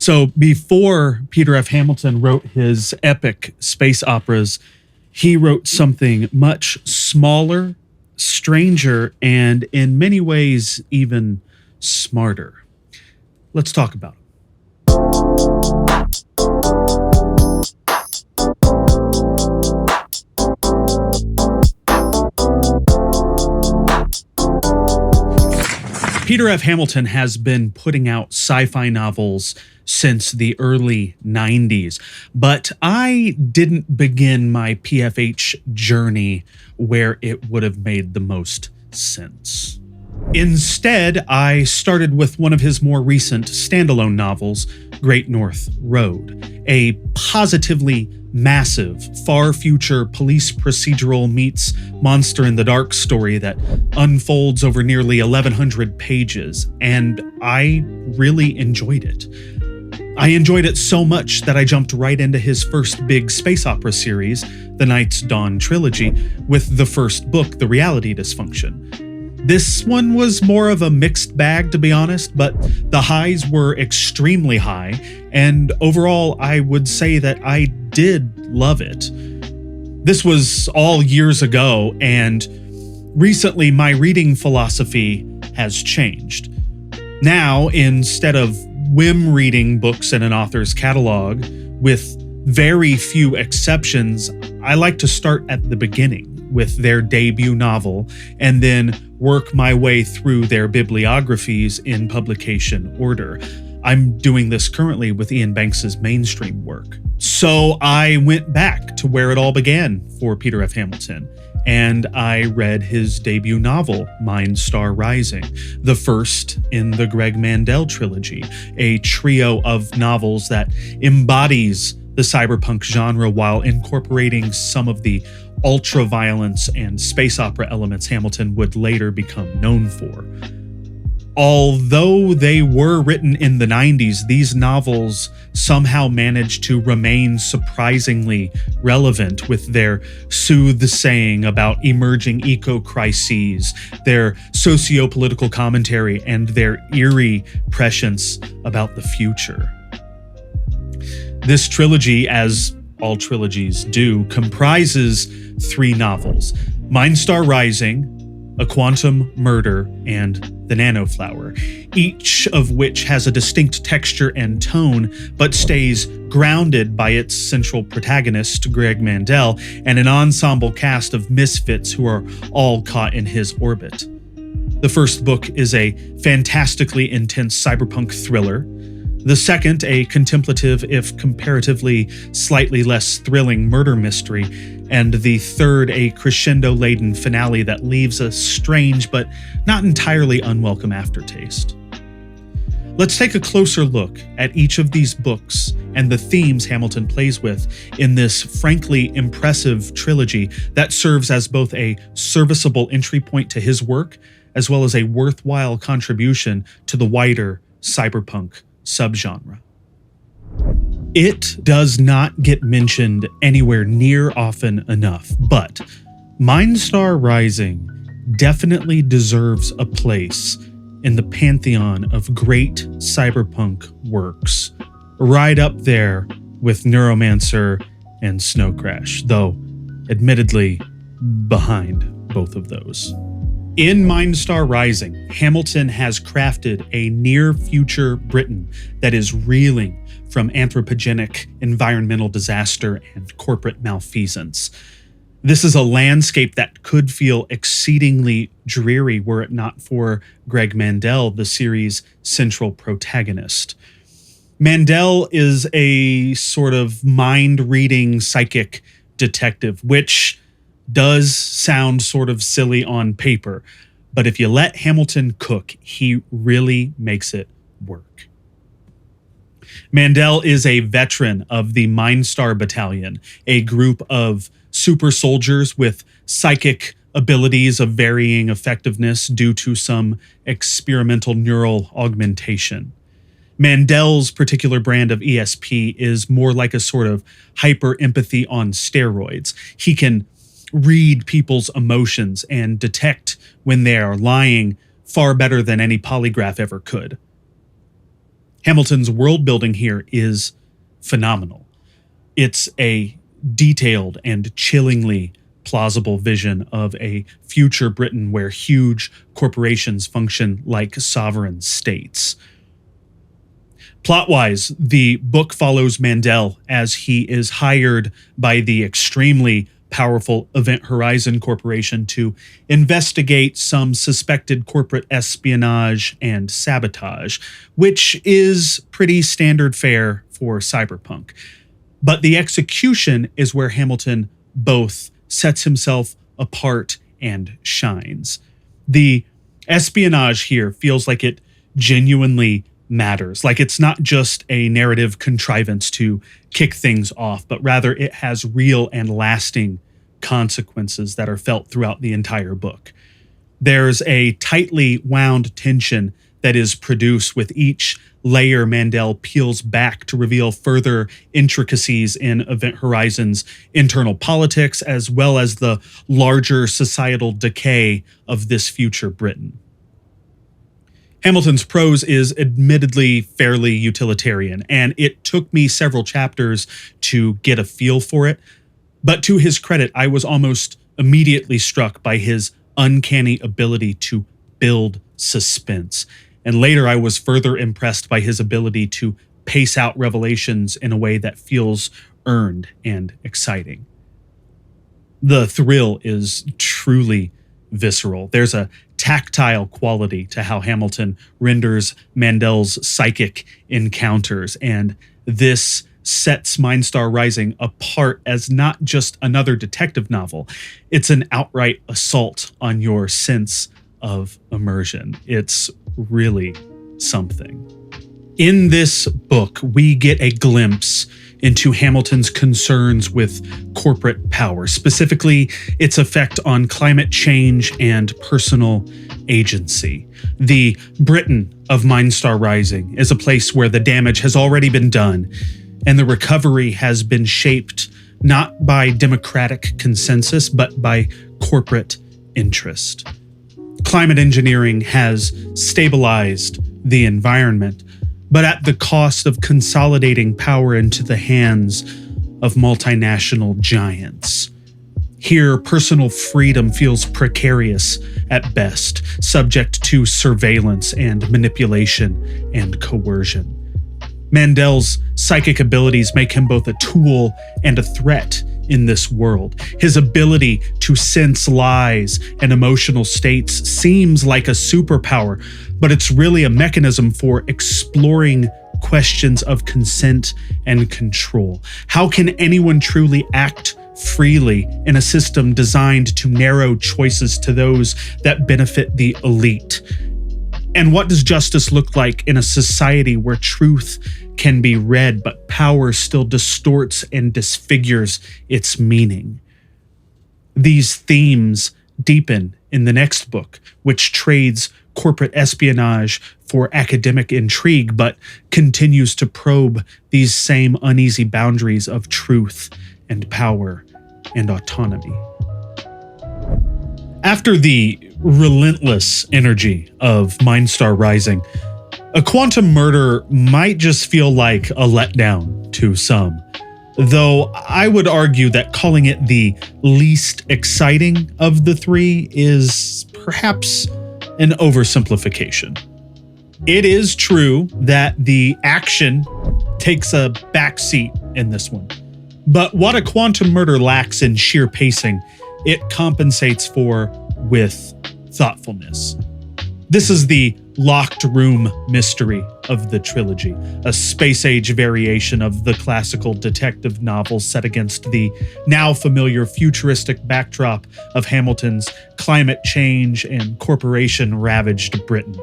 So before Peter F. Hamilton wrote his epic space operas, he wrote something much smaller, stranger, and in many ways even smarter. Let's talk about it. Peter F. Hamilton has been putting out sci-fi novels since the early 90s, but I didn't begin my PFH journey where it would have made the most sense. Instead, I started with one of his more recent standalone novels, Great North Road, a positively massive, far future police procedural meets Monster in the Dark story that unfolds over nearly 1,100 pages, and I really enjoyed it. I enjoyed it so much that I jumped right into his first big space opera series, the Night's Dawn Trilogy, with the first book, The Reality Dysfunction. This one was more of a mixed bag, to be honest, but the highs were extremely high, and overall, I would say that I did love it. This was all years ago, and recently my reading philosophy has changed. Now, instead of whim reading books in an author's catalog, with very few exceptions, I like to start at the beginning with their debut novel and then work my way through their bibliographies in publication order. I'm doing this currently with Ian Banks's mainstream work. So I went back to where it all began for Peter F. Hamilton, and I read his debut novel, Mindstar Rising, the first in the Greg Mandel Trilogy, a trio of novels that embodies the cyberpunk genre while incorporating some of the ultra-violence and space opera elements Hamilton would later become known for. Although they were written in the 90s, these novels somehow managed to remain surprisingly relevant with their soothsaying about emerging eco-crises, their socio-political commentary, and their eerie prescience about the future. This trilogy, as all trilogies do, comprises 3 novels: Mindstar Rising, A Quantum Murder, and The Nano Flower, each of which has a distinct texture and tone, but stays grounded by its central protagonist, Greg Mandel, and an ensemble cast of misfits who are all caught in his orbit. The first book is a fantastically intense cyberpunk thriller. The second, a contemplative, if comparatively slightly less thrilling murder mystery, and the third, a crescendo-laden finale that leaves a strange but not entirely unwelcome aftertaste. Let's take a closer look at each of these books and the themes Hamilton plays with in this frankly impressive trilogy that serves as both a serviceable entry point to his work, as well as a worthwhile contribution to the wider cyberpunk subgenre. It does not get mentioned anywhere near often enough, but Mindstar Rising definitely deserves a place in the pantheon of great cyberpunk works, right up there with Neuromancer and Snow Crash, though admittedly behind both of those. In Mindstar Rising, Hamilton has crafted a near-future Britain that is reeling from anthropogenic environmental disaster and corporate malfeasance. This is a landscape that could feel exceedingly dreary were it not for Greg Mandel, the series' central protagonist. Mandel is a sort of mind-reading psychic detective, which does sound sort of silly on paper, but if you let Hamilton cook, he really makes it work. Mandel is a veteran of the Mindstar Battalion, a group of super soldiers with psychic abilities of varying effectiveness due to some experimental neural augmentation. Mandel's particular brand of ESP is more like a sort of hyper-empathy on steroids. He can read people's emotions and detect when they are lying far better than any polygraph ever could. Hamilton's world building here is phenomenal. It's a detailed and chillingly plausible vision of a future Britain where huge corporations function like sovereign states. Plot-wise, the book follows Mandel as he is hired by the extremely powerful Event Horizon Corporation to investigate some suspected corporate espionage and sabotage, which is pretty standard fare for Cyberpunk. But the execution is where Hamilton both sets himself apart and shines. The espionage here feels like it genuinely matters. Like it's not just a narrative contrivance to kick things off, but rather it has real and lasting consequences that are felt throughout the entire book. There's a tightly wound tension that is produced with each layer Mandel peels back to reveal further intricacies in Event Horizon's internal politics, as well as the larger societal decay of this future Britain. Hamilton's prose is admittedly fairly utilitarian, and it took me several chapters to get a feel for it. But to his credit, I was almost immediately struck by his uncanny ability to build suspense. And later I was further impressed by his ability to pace out revelations in a way that feels earned and exciting. The thrill is truly visceral. There's a tactile quality to how Hamilton renders Mandel's psychic encounters, and this sets Mindstar Rising apart as not just another detective novel. It's an outright assault on your sense of immersion. It's really something. In this book, we get a glimpse into Hamilton's concerns with corporate power, specifically its effect on climate change and personal agency. The Britain of Mindstar Rising is a place where the damage has already been done, and the recovery has been shaped not by democratic consensus, but by corporate interest. Climate engineering has stabilized the environment, but at the cost of consolidating power into the hands of multinational giants. Here, personal freedom feels precarious at best, subject to surveillance and manipulation and coercion. Mandel's psychic abilities make him both a tool and a threat in this world. His ability to sense lies and emotional states seems like a superpower, but it's really a mechanism for exploring questions of consent and control. How can anyone truly act freely in a system designed to narrow choices to those that benefit the elite? And what does justice look like in a society where truth can be read, but power still distorts and disfigures its meaning? These themes deepen in the next book, which trades corporate espionage for academic intrigue, but continues to probe these same uneasy boundaries of truth and power and autonomy. After the relentless energy of Mindstar Rising, a quantum murder might just feel like a letdown to some, though I would argue that calling it the least exciting of the three is perhaps an oversimplification. It is true that the action takes a backseat in this one, but what a quantum murder lacks in sheer pacing, it compensates for with thoughtfulness. This is the locked room mystery of the trilogy, a space-age variation of the classical detective novel set against the now familiar futuristic backdrop of Hamilton's climate change and corporation-ravaged Britain.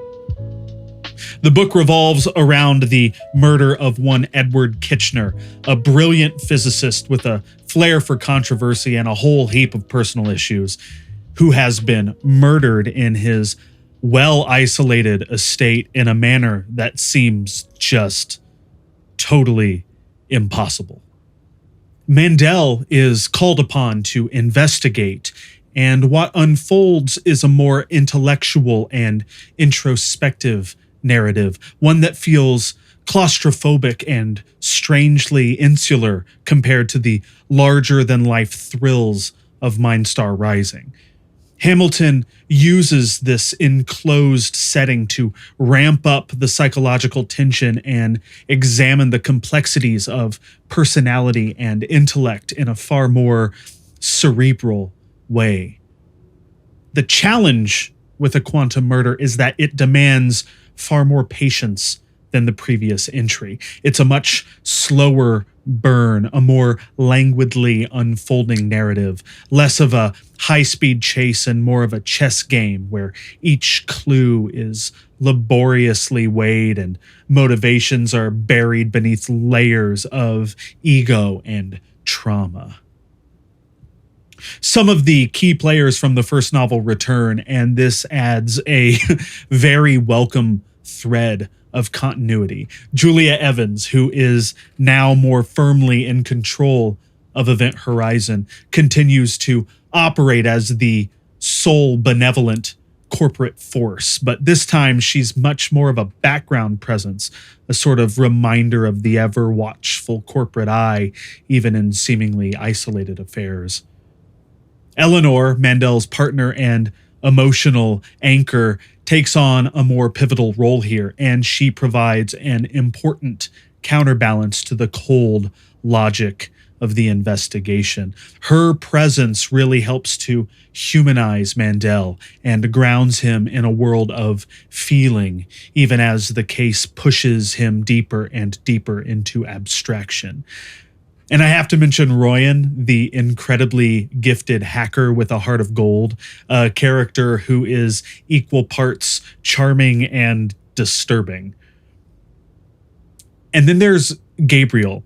The book revolves around the murder of one Edward Kitchener, a brilliant physicist with a flair for controversy and a whole heap of personal issues, who has been murdered in his well-isolated estate in a manner that seems just totally impossible. Mandel is called upon to investigate, and what unfolds is a more intellectual and introspective narrative, one that feels claustrophobic and strangely insular compared to the larger-than-life thrills of Mindstar Rising. Hamilton uses this enclosed setting to ramp up the psychological tension and examine the complexities of personality and intellect in a far more cerebral way. The challenge with A Quantum Murder is that it demands far more patience than the previous entry. It's a much slower burn, a more languidly unfolding narrative, less of a high-speed chase and more of a chess game where each clue is laboriously weighed and motivations are buried beneath layers of ego and trauma. Some of the key players from the first novel return, and this adds a very welcome thread of continuity. Julia Evans, who is now more firmly in control of Event Horizon, continues to operate as the sole benevolent corporate force, but this time she's much more of a background presence, a sort of reminder of the ever-watchful corporate eye, even in seemingly isolated affairs. Eleanor, Mandel's partner and emotional anchor, takes on a more pivotal role here, and she provides an important counterbalance to the cold logic of the investigation. Her presence really helps to humanize Mandel and grounds him in a world of feeling, even as the case pushes him deeper and deeper into abstraction. And I have to mention Royan, the incredibly gifted hacker with a heart of gold, a character who is equal parts charming and disturbing. And then there's Gabriel,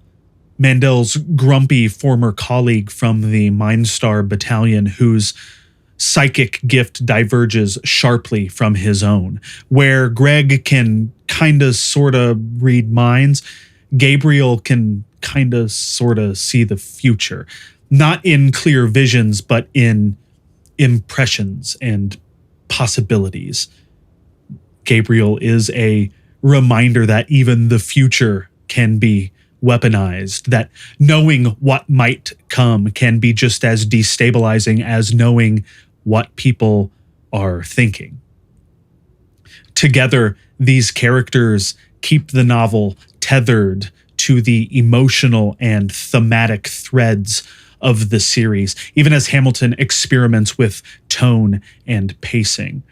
Mandel's grumpy former colleague from the Mindstar Battalion, whose psychic gift diverges sharply from his own. Where Greg can kinda sorta read minds, Gabriel can kinda sorta see the future. Not in clear visions, but in impressions and possibilities. Gabriel is a reminder that even the future can be weaponized, that knowing what might come can be just as destabilizing as knowing what people are thinking. Together, these characters keep the novel tethered to the emotional and thematic threads of the series, even as Hamilton experiments with tone and pacing.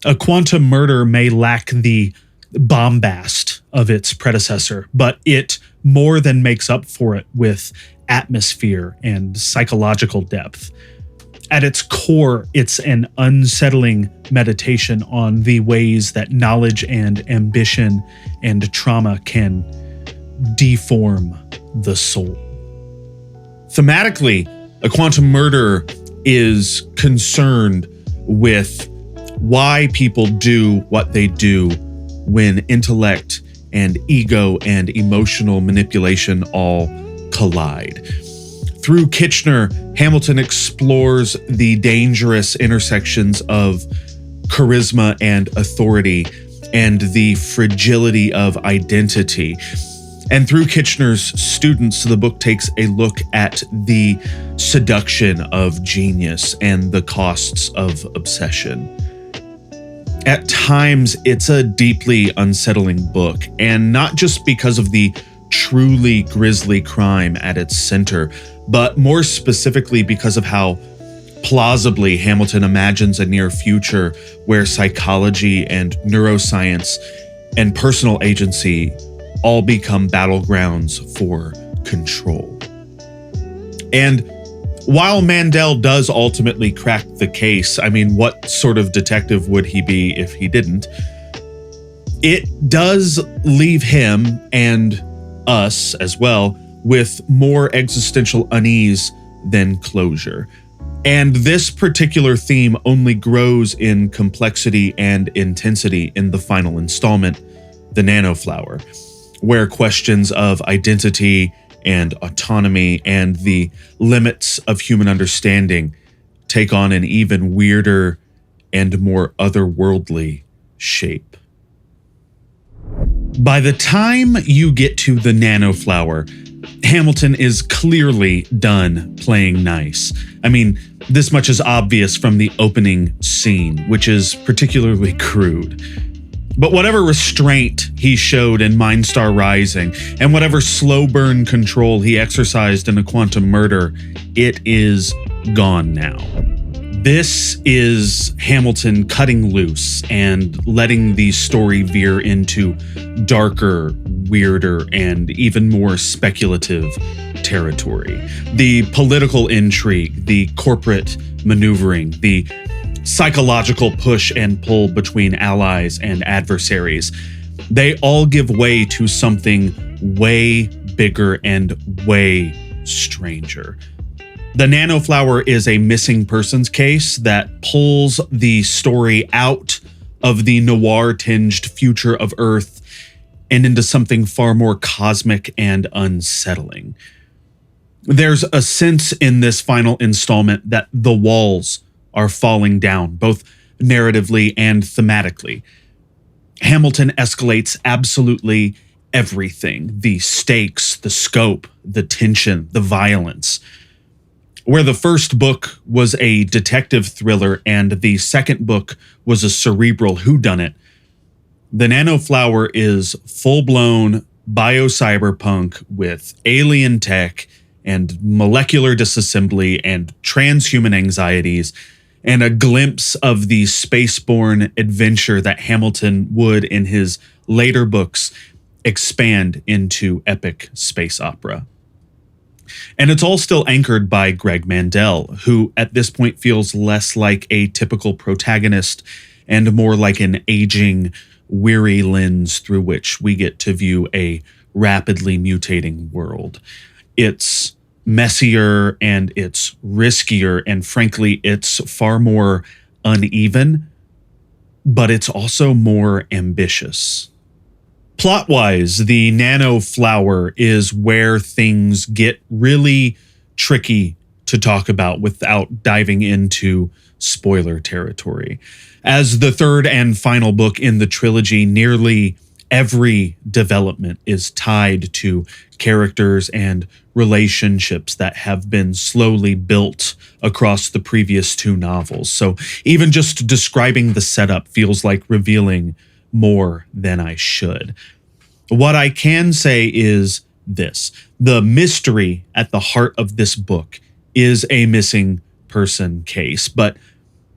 A Quantum Murder may lack the bombast of its predecessor, but it more than makes up for it with atmosphere and psychological depth. At its core, it's an unsettling meditation on the ways that knowledge and ambition and trauma can deform the soul. Thematically, A Quantum Murder is concerned with why people do what they do when intellect and ego and emotional manipulation all collide. Through Kitchener, Hamilton explores the dangerous intersections of charisma and authority and the fragility of identity. And through Kitchener's students, the book takes a look at the seduction of genius and the costs of obsession. At times, it's a deeply unsettling book, and not just because of the truly grisly crime at its center, but more specifically because of how plausibly Hamilton imagines a near future where psychology and neuroscience and personal agency all become battlegrounds for control. And while Mandel does ultimately crack the case, I mean, what sort of detective would he be if he didn't? It does leave him and us as well with more existential unease than closure. And this particular theme only grows in complexity and intensity in the final installment, The Nano Flower, where questions of identity and autonomy and the limits of human understanding take on an even weirder and more otherworldly shape. By the time you get to the Nano Flower, Hamilton is clearly done playing nice. I mean, this much is obvious from the opening scene, which is particularly crude. But whatever restraint he showed in Mindstar Rising, and whatever slow burn control he exercised in A Quantum Murder, it is gone now. This is Hamilton cutting loose and letting the story veer into darker, weirder, and even more speculative territory. The political intrigue, the corporate maneuvering, the psychological push and pull between allies and adversaries, they all give way to something way bigger and way stranger. The Nano Flower is a missing persons case that pulls the story out of the noir-tinged future of Earth and into something far more cosmic and unsettling. There's a sense in this final installment that the walls are falling down, both narratively and thematically. Hamilton escalates absolutely everything: the stakes, the scope, the tension, the violence. Where the first book was a detective thriller and the second book was a cerebral whodunit, the Nano Flower is full-blown bio-cyberpunk with alien tech and molecular disassembly and transhuman anxieties, and a glimpse of the spaceborne adventure that Hamilton would, in his later books, expand into epic space opera. And it's all still anchored by Greg Mandel, who at this point feels less like a typical protagonist and more like an aging, weary lens through which we get to view a rapidly mutating world. It's messier and it's riskier, and frankly, it's far more uneven, but it's also more ambitious. Plot-wise, the Nano Flower is where things get really tricky to talk about without diving into spoiler territory. As the third and final book in the trilogy, nearly every development is tied to characters and relationships that have been slowly built across the previous two novels. So even just describing the setup feels like revealing more than I should. What I can say is this: the mystery at the heart of this book is a missing person case, but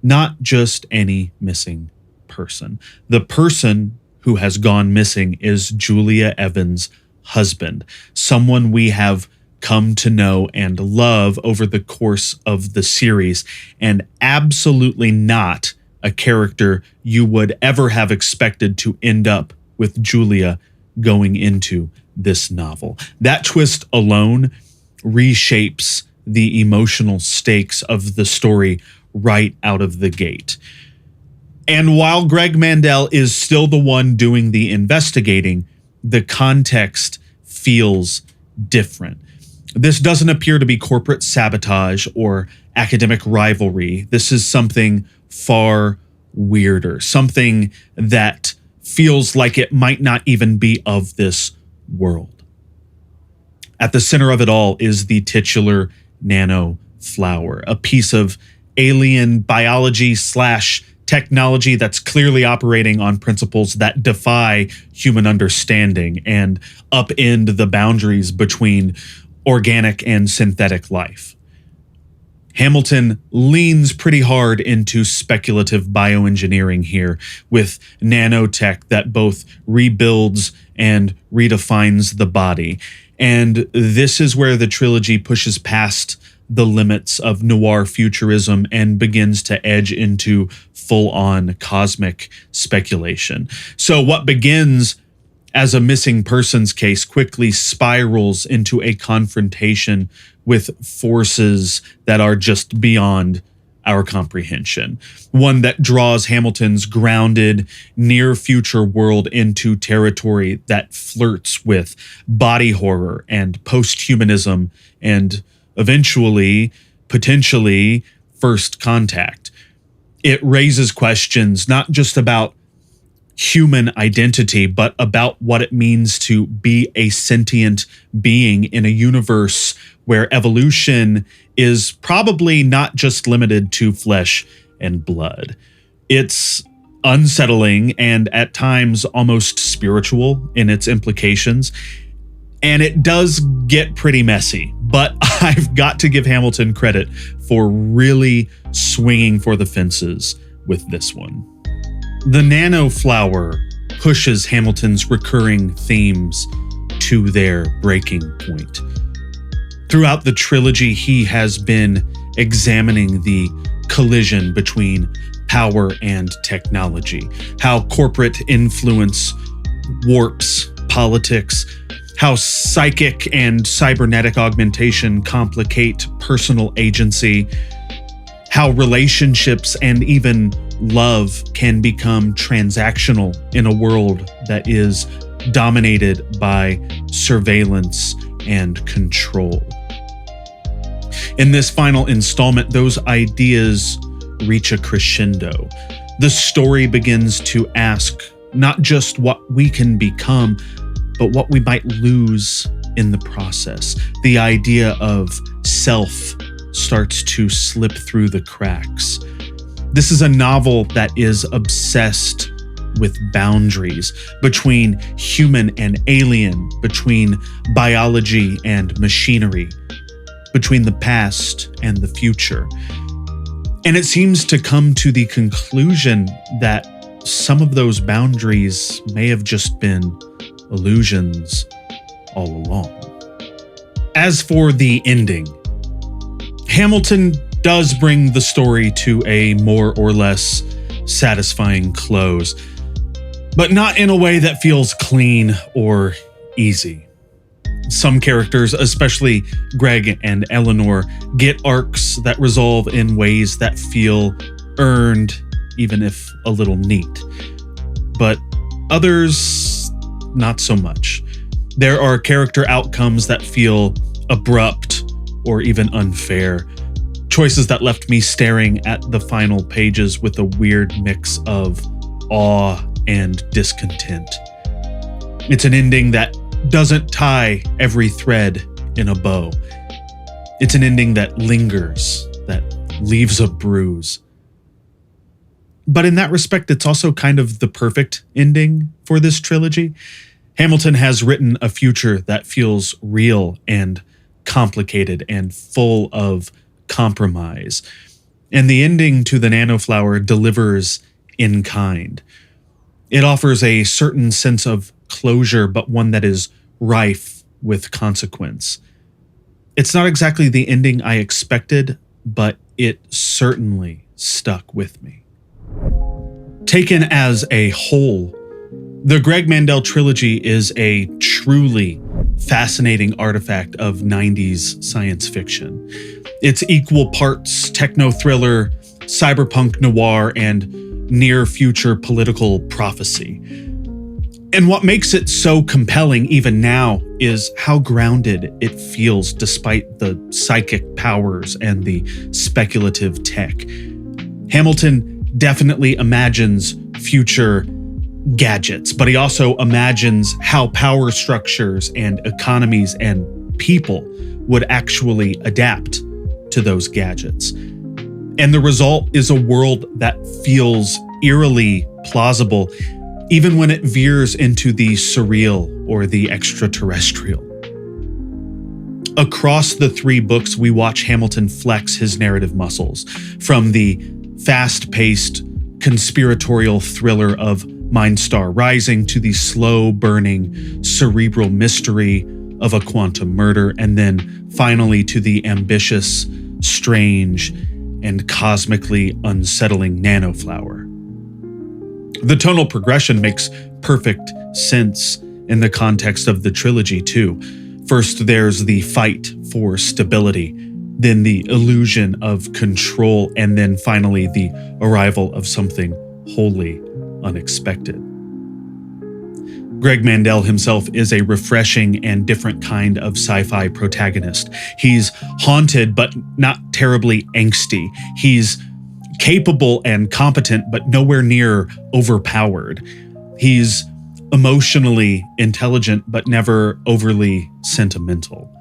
not just any missing person. The person who has gone missing is Julia Evans' husband, someone we have come to know and love over the course of the series, and absolutely not a character you would ever have expected to end up with Julia going into this novel. That twist alone reshapes the emotional stakes of the story right out of the gate. And while Greg Mandel is still the one doing the investigating, the context feels different. This doesn't appear to be corporate sabotage or academic rivalry. This is something far weirder, something that feels like it might not even be of this world. At the center of it all is the titular Nano Flower, a piece of alien biology / technology that's clearly operating on principles that defy human understanding and upend the boundaries between organic and synthetic life. Hamilton leans pretty hard into speculative bioengineering here, with nanotech that both rebuilds and redefines the body. And this is where the trilogy pushes past the limits of noir futurism and begins to edge into full-on cosmic speculation. So what begins as a missing persons case quickly spirals into a confrontation with forces that are just beyond our comprehension. One that draws Hamilton's grounded, near-future world into territory that flirts with body horror and post-humanism and eventually, potentially, first contact. It raises questions not just about human identity, but about what it means to be a sentient being in a universe where evolution is probably not just limited to flesh and blood. It's unsettling and at times almost spiritual in its implications. And it does get pretty messy, but I've got to give Hamilton credit for really swinging for the fences with this one. The Nano Flower pushes Hamilton's recurring themes to their breaking point. Throughout the trilogy, he has been examining the collision between power and technology, how corporate influence warps politics, how psychic and cybernetic augmentation complicate personal agency, how relationships and even love can become transactional in a world that is dominated by surveillance and control. In this final installment, those ideas reach a crescendo. The story begins to ask not just what we can become, but what we might lose in the process. The idea of self starts to slip through the cracks. This is a novel that is obsessed with boundaries between human and alien, between biology and machinery, between the past and the future. And it seems to come to the conclusion that some of those boundaries may have just been illusions all along. As for the ending, Hamilton does bring the story to a more or less satisfying close, but not in a way that feels clean or easy. Some characters, especially Greg and Eleanor, get arcs that resolve in ways that feel earned, even if a little neat. But others, not so much. There are character outcomes that feel abrupt or even unfair. Choices that left me staring at the final pages with a weird mix of awe and discontent. It's an ending that doesn't tie every thread in a bow. It's an ending that lingers, that leaves a bruise. But in that respect, it's also kind of the perfect ending for this trilogy. Hamilton has written a future that feels real and complicated and full of compromise. And the ending to the Nano Flower delivers in kind. It offers a certain sense of closure, but one that is rife with consequence. It's not exactly the ending I expected, but it certainly stuck with me. Taken as a whole, the Greg Mandel Trilogy is a truly fascinating artifact of 90s science fiction. It's equal parts techno-thriller, cyberpunk noir, and near-future political prophecy. And what makes it so compelling even now is how grounded it feels despite the psychic powers and the speculative tech. Hamilton definitely imagines future gadgets, but he also imagines how power structures and economies and people would actually adapt to those gadgets. And the result is a world that feels eerily plausible, even when it veers into the surreal or the extraterrestrial. Across the three books, we watch Hamilton flex his narrative muscles, from the fast-paced conspiratorial thriller of Mindstar Rising to the slow-burning cerebral mystery of a quantum murder, and then finally to the ambitious, strange, and cosmically unsettling Nano Flower. The tonal progression makes perfect sense in the context of the trilogy, too. First, there's the fight for stability, then the illusion of control, and then finally the arrival of something wholly unexpected. Greg Mandel himself is a refreshing and different kind of sci-fi protagonist. He's haunted, but not terribly angsty. He's capable and competent, but nowhere near overpowered. He's emotionally intelligent, but never overly sentimental.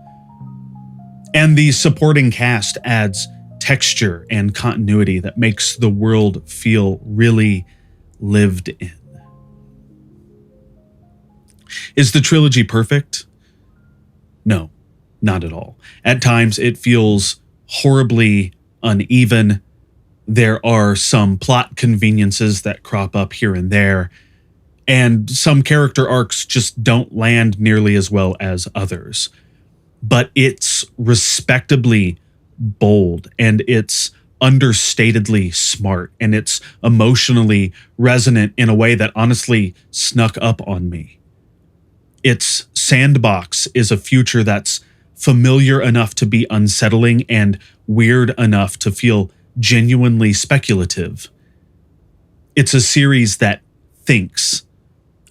And the supporting cast adds texture and continuity that makes the world feel really lived in. Is the trilogy perfect? No, not at all. At times, it feels horribly uneven. There are some plot conveniences that crop up here and there, and some character arcs just don't land nearly as well as others. But it's respectably bold, and it's understatedly smart, and it's emotionally resonant in a way that honestly snuck up on me. Its sandbox is a future that's familiar enough to be unsettling and weird enough to feel genuinely speculative. It's a series that thinks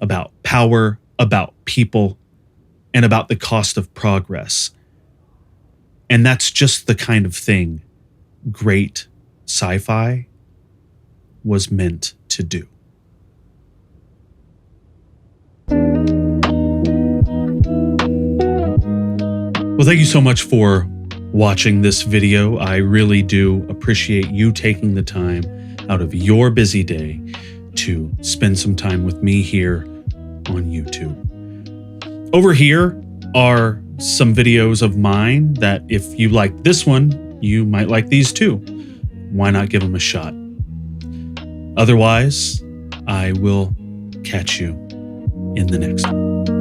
about power, about people, and about the cost of progress. And that's just the kind of thing great sci-fi was meant to do. Well, thank you so much for watching this video. I really do appreciate you taking the time out of your busy day to spend some time with me here on YouTube. Over here are some videos of mine that if you like this one, you might like these too. Why not give them a shot? Otherwise, I will catch you in the next one.